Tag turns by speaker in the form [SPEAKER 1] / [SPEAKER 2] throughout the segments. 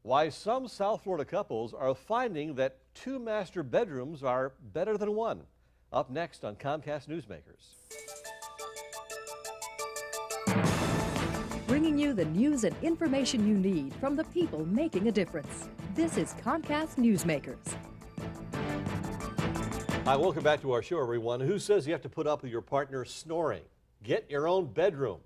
[SPEAKER 1] Why some South Florida couples are finding that two master bedrooms are better than one. Up next on Comcast Newsmakers.
[SPEAKER 2] Bringing you the news and information you need from the people making a difference. This is Comcast Newsmakers.
[SPEAKER 1] Hi, welcome back to our show, everyone. Who says you have to put up with your partner snoring? Get your own bedroom.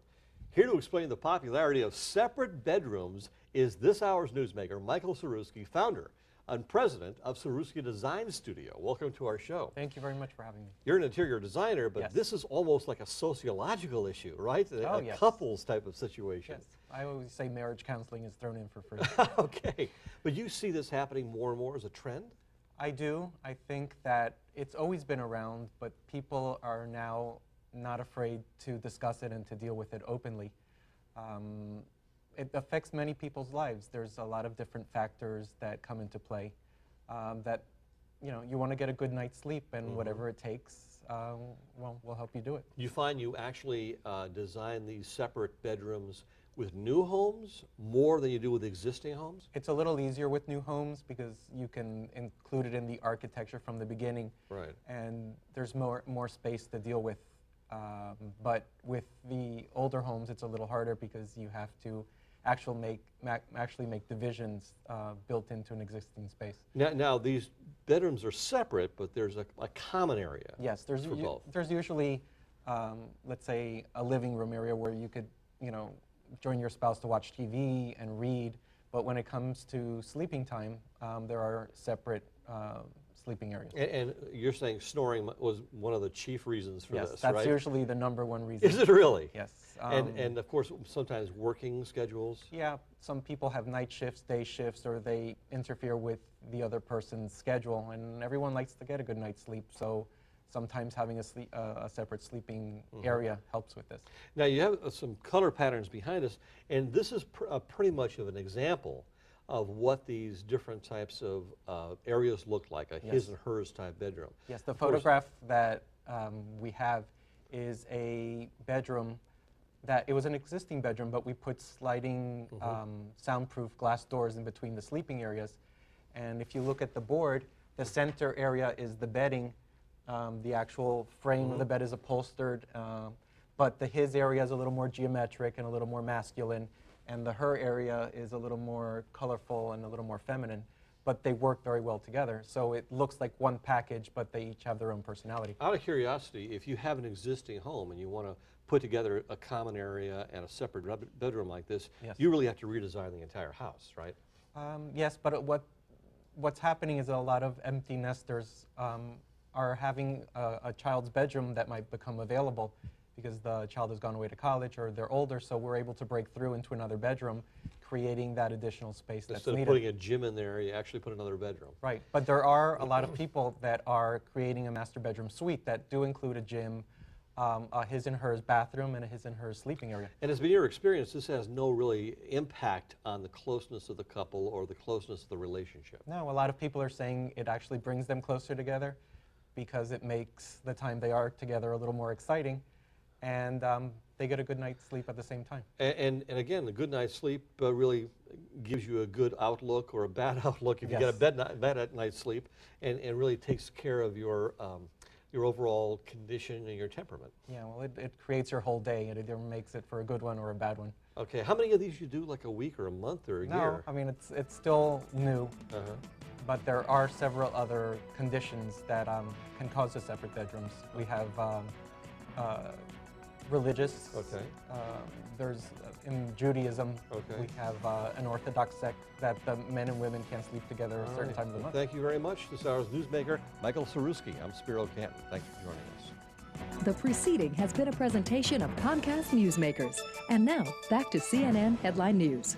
[SPEAKER 1] Here to explain the popularity of separate bedrooms is this hour's newsmaker, Michael Saruski, founder and president of Saruski Design Studio. Welcome to our show.
[SPEAKER 3] Thank you very much for having me.
[SPEAKER 1] You're an interior designer, but
[SPEAKER 3] Yes.
[SPEAKER 1] This is almost like a sociological issue, right? A
[SPEAKER 3] Yes.
[SPEAKER 1] couples type of situation.
[SPEAKER 3] Yes, I always say marriage counseling is thrown in for free.
[SPEAKER 1] Okay, but you see this happening more and more as a trend?
[SPEAKER 3] I do. I think that it's always been around, but people are now not afraid to discuss it and to deal with it openly. It affects many people's lives. There's a lot of different factors that come into play. That, you know, you want to get a good night's sleep, and whatever it takes, well, we'll help you do it.
[SPEAKER 1] You find you actually design these separate bedrooms with new homes more than you do with existing homes?
[SPEAKER 3] It's a little easier with new homes because you can include it in the architecture from the beginning.
[SPEAKER 1] Right.
[SPEAKER 3] And there's more space to deal with. But with the older homes, it's a little harder because you have to actually make divisions built into an existing space.
[SPEAKER 1] Now these bedrooms are separate, but there's a common area.
[SPEAKER 3] Yes, there's usually, let's say, a living room area where you could, you know, join your spouse to watch TV and read. But when it comes to sleeping time, there are separate sleeping areas.
[SPEAKER 1] And you're saying snoring was one of the chief reasons for this, right?
[SPEAKER 3] Yes, that's usually the #1 reason.
[SPEAKER 1] Is it really?
[SPEAKER 3] Yes.
[SPEAKER 1] And of course, sometimes working schedules.
[SPEAKER 3] Yeah, some people have night shifts, day shifts, or they interfere with the other person's schedule, and everyone likes to get a good night's sleep, so sometimes having a separate sleeping area helps with this.
[SPEAKER 1] Now you have some color patterns behind us, and this is pretty much of an example of what these different types of areas look like, a his and hers type bedroom.
[SPEAKER 3] Yes, the photograph that we have is a bedroom that, it was an existing bedroom, but we put sliding soundproof glass doors in between the sleeping areas. And if you look at the board, the center area is the bedding. The actual frame of the bed is upholstered, but the his area is a little more geometric and a little more masculine, and the her area is a little more colorful and a little more feminine, but they work very well together. So it looks like one package, but they each have their own personality.
[SPEAKER 1] Out of curiosity, if you have an existing home and you want to put together a common area and a separate bedroom like this, you really have to redesign the entire house, right?
[SPEAKER 3] Yes, but what's happening is a lot of empty nesters are having a child's bedroom that might become available because the child has gone away to college or they're older, so we're able to break through into another bedroom, creating that additional space that's needed.
[SPEAKER 1] Instead of putting a gym in there, you actually put another bedroom.
[SPEAKER 3] Right, but there are a lot of people that are creating a master bedroom suite that do include a gym, a his and hers bathroom, and a his and hers sleeping area.
[SPEAKER 1] And it's been your experience, this has no really impact on the closeness of the couple or the closeness of the relationship.
[SPEAKER 3] No, a lot of people are saying it actually brings them closer together because it makes the time they are together a little more exciting, and they get a good night's sleep at the same time.
[SPEAKER 1] And again, a good night's sleep really gives you a good outlook or a bad outlook if you get a bad night's sleep, and really takes care of your overall condition and your temperament.
[SPEAKER 3] Yeah, well, it creates your whole day. It either makes it for a good one or a bad one.
[SPEAKER 1] Okay, how many of these you do, like a week or a month or a year?
[SPEAKER 3] No, I mean, it's still new, but there are several other conditions that can cause the separate bedrooms. We have religious.
[SPEAKER 1] Okay.
[SPEAKER 3] There's, in Judaism, we have an Orthodox sect that the men and women can't sleep together at certain times of the month.
[SPEAKER 1] Thank you very much. This hour's newsmaker, Michael Saruski. I'm Spiro Canton. Thank you for joining us.
[SPEAKER 2] The preceding has been a presentation of Comcast Newsmakers. And now, back to CNN Headline News.